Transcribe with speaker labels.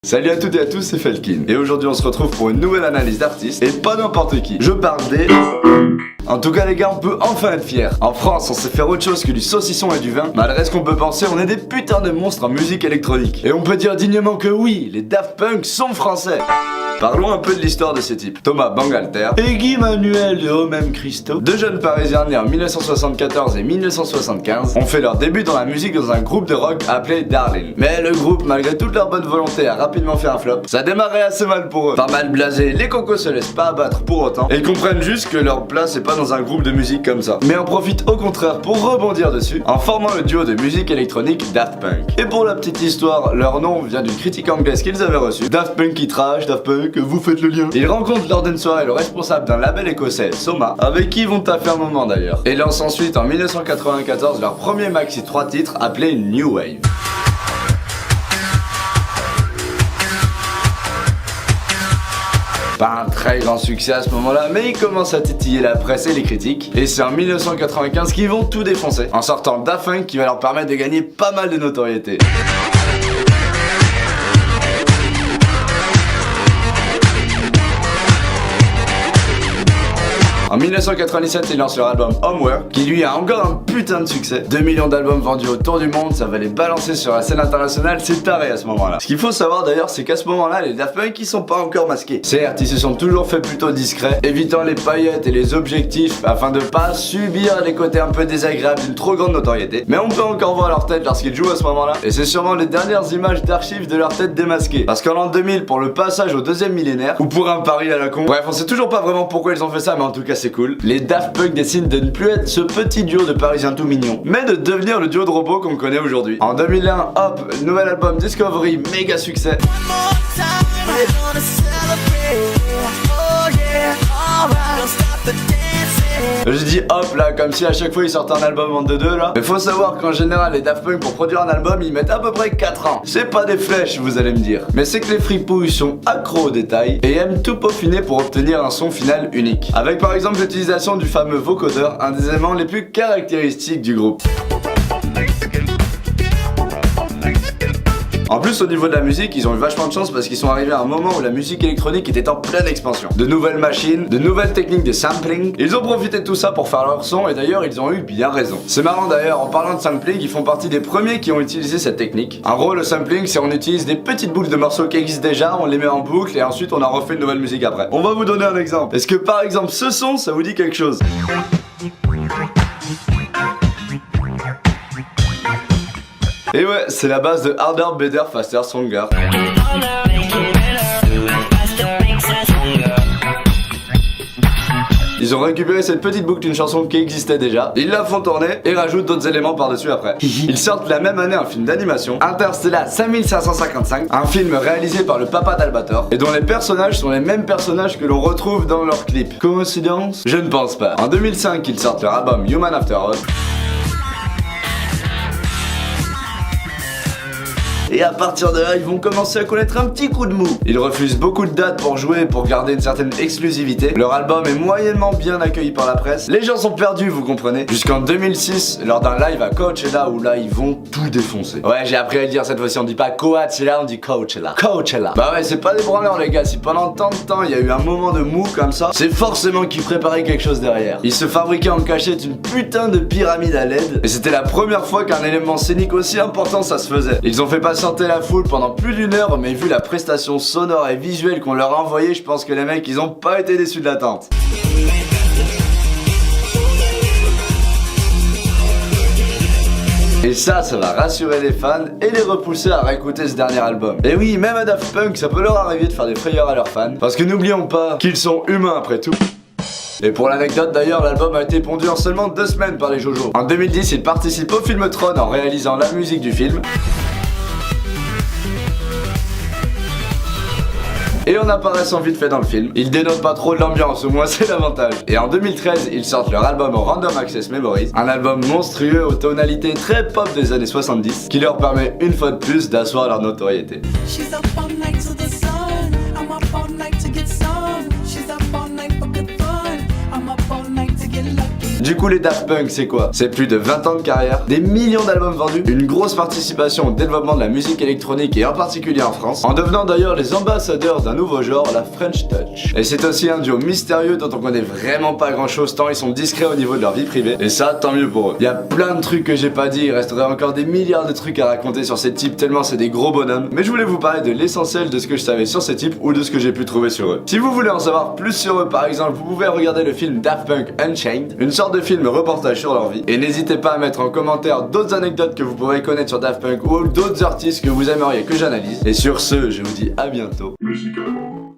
Speaker 1: Salut à toutes et à tous, c'est Felkin. Et aujourd'hui on se retrouve pour une nouvelle analyse d'artistes. Et pas n'importe qui. Je parle des... En tout cas les gars, on peut enfin être fiers. En France, on sait faire autre chose que du saucisson et du vin. Malgré ce qu'on peut penser, on est des putains de monstres en musique électronique. Et on peut dire dignement que oui, les Daft Punk sont français. Parlons un peu de l'histoire de ces types. Thomas Bangalter et Guy Manuel de Homem Christo, deux jeunes parisiens nés en 1974 et 1975, ont fait leur début dans la musique dans un groupe de rock appelé Darlene. Mais le groupe, malgré toute leur bonne volonté, a rapidement fait un flop. Ça démarrait assez mal pour eux. Pas mal blasés, les cocos se laissent pas abattre pour autant et ils comprennent juste que leur place est pas dans un groupe de musique comme ça. Mais en profitent au contraire pour rebondir dessus en formant le duo de musique électronique Daft Punk. Et pour la petite histoire, leur nom vient d'une critique anglaise qu'ils avaient reçue. Daft Punk qui trash, Daft Punk, vous faites le lien. Ils rencontrent lors d'une soirée le responsable d'un label écossais, Soma, avec qui ils vont taffer un moment d'ailleurs. Et lancent ensuite en 1994 leur premier maxi 3 titres appelé New Wave. Pas un très grand succès à ce moment-là, mais ils commencent à titiller la presse et les critiques. Et c'est en 1995 qu'ils vont tout défoncer, en sortant Daft Punk qui va leur permettre de gagner pas mal de notoriété. En 1997, ils lancent leur album Homework, qui lui a encore un putain de succès. 2 millions d'albums vendus autour du monde, ça va les balancer sur la scène internationale, c'est taré à ce moment-là. Ce qu'il faut savoir d'ailleurs, c'est qu'à ce moment-là, les Daft Punk, ils sont pas encore masqués. Certes, ils se sont toujours fait plutôt discrets, évitant les paillettes et les objectifs afin de pas subir les côtés un peu désagréables d'une trop grande notoriété. Mais on peut encore voir leur tête lorsqu'ils jouent à ce moment-là, et c'est sûrement les dernières images d'archives de leur tête démasquée. Parce qu'en l'an 2000, pour le passage au deuxième millénaire, ou pour un pari à la con, bref, on sait toujours pas vraiment pourquoi ils ont fait ça, mais en tout cas, c'est cool. Les Daft Punk décident de ne plus être ce petit duo de Parisiens tout mignons, mais de devenir le duo de robots qu'on connaît aujourd'hui. En 2001, hop, nouvel album Discovery, méga succès. Je dis hop là, comme si à chaque fois ils sortent un album en 2-2 là. Mais faut savoir qu'en général les Daft Punk pour produire un album ils mettent à peu près 4 ans. C'est pas des flèches vous allez me dire. Mais c'est que les fripouilles sont accros aux détails et aiment tout peaufiner pour obtenir un son final unique. Avec par exemple l'utilisation du fameux vocodeur, un des éléments les plus caractéristiques du groupe. En plus au niveau de la musique, ils ont eu vachement de chance parce qu'ils sont arrivés à un moment où la musique électronique était en pleine expansion. De nouvelles machines, de nouvelles techniques de sampling. Ils ont profité de tout ça pour faire leur son et d'ailleurs ils ont eu bien raison. C'est marrant d'ailleurs, en parlant de sampling, ils font partie des premiers qui ont utilisé cette technique. En gros le sampling c'est on utilise des petites boucles de morceaux qui existent déjà, on les met en boucle et ensuite on en refait une nouvelle musique après. On va vous donner un exemple. Est-ce que par exemple ce son ça vous dit quelque chose ? Et ouais, c'est la base de Harder, Better, Faster, Stronger. Ils ont récupéré cette petite boucle d'une chanson qui existait déjà, ils la font tourner et rajoutent d'autres éléments par-dessus après. Ils sortent la même année un film d'animation, Interstellar 5555, un film réalisé par le papa d'Albator et dont les personnages sont les mêmes personnages que l'on retrouve dans leurs clips. Coïncidence ? Je ne pense pas. En 2005, ils sortent leur album Human After All. Et à partir de là, ils vont commencer à connaître un petit coup de mou. Ils refusent beaucoup de dates pour jouer pour garder une certaine exclusivité. Leur album est moyennement bien accueilli par la presse. Les gens sont perdus, vous comprenez. Jusqu'en 2006, lors d'un live à Coachella où là, ils vont tout défoncer. Ouais, j'ai appris à le dire cette fois-ci, on dit pas Coachella, on dit Coachella. Coachella. Bah ouais, c'est pas des branleurs les gars. Si pendant tant de temps, il y a eu un moment de mou comme ça, c'est forcément qu'ils préparaient quelque chose derrière. Ils se fabriquaient en cachette une putain de pyramide à LED. Et c'était la première fois qu'un élément scénique aussi important ça se faisait. Ils ont fait patienter la foule pendant plus d'1 heure, mais vu la prestation sonore et visuelle qu'on leur a envoyée, je pense que les mecs ils ont pas été déçus de l'attente. Et ça va rassurer les fans et les repousser à réécouter ce dernier album. Et oui, même à Daft Punk, ça peut leur arriver de faire des frayeurs à leurs fans, parce que n'oublions pas qu'ils sont humains après tout. Et pour l'anecdote d'ailleurs, l'album a été pondu en seulement 2 semaines par les Jojo. En 2010, ils participent au film Tron en réalisant la musique du film. Et en apparaissant vite fait dans le film, ils dénotent pas trop de l'ambiance, au moins c'est l'avantage. Et en 2013, ils sortent leur album Random Access Memories, un album monstrueux aux tonalités très pop des années 70, qui leur permet une fois de plus d'asseoir leur notoriété. Du coup les Daft Punk c'est quoi? C'est plus de 20 ans de carrière, des millions d'albums vendus, une grosse participation au développement de la musique électronique et en particulier en France, en devenant d'ailleurs les ambassadeurs d'un nouveau genre, la French Touch. Et c'est aussi un duo mystérieux dont on connaît vraiment pas grand chose tant ils sont discrets au niveau de leur vie privée, et ça tant mieux pour eux. Il y a plein de trucs que j'ai pas dit, il resterait encore des milliards de trucs à raconter sur ces types tellement c'est des gros bonhommes, mais je voulais vous parler de l'essentiel de ce que je savais sur ces types ou de ce que j'ai pu trouver sur eux. Si vous voulez en savoir plus sur eux par exemple, vous pouvez regarder le film Daft Punk Unchained, une sorte de film reportage sur leur vie, et n'hésitez pas à mettre en commentaire d'autres anecdotes que vous pourrez connaître sur Daft Punk ou d'autres artistes que vous aimeriez que j'analyse. Et sur ce, je vous dis à bientôt. Musicalement.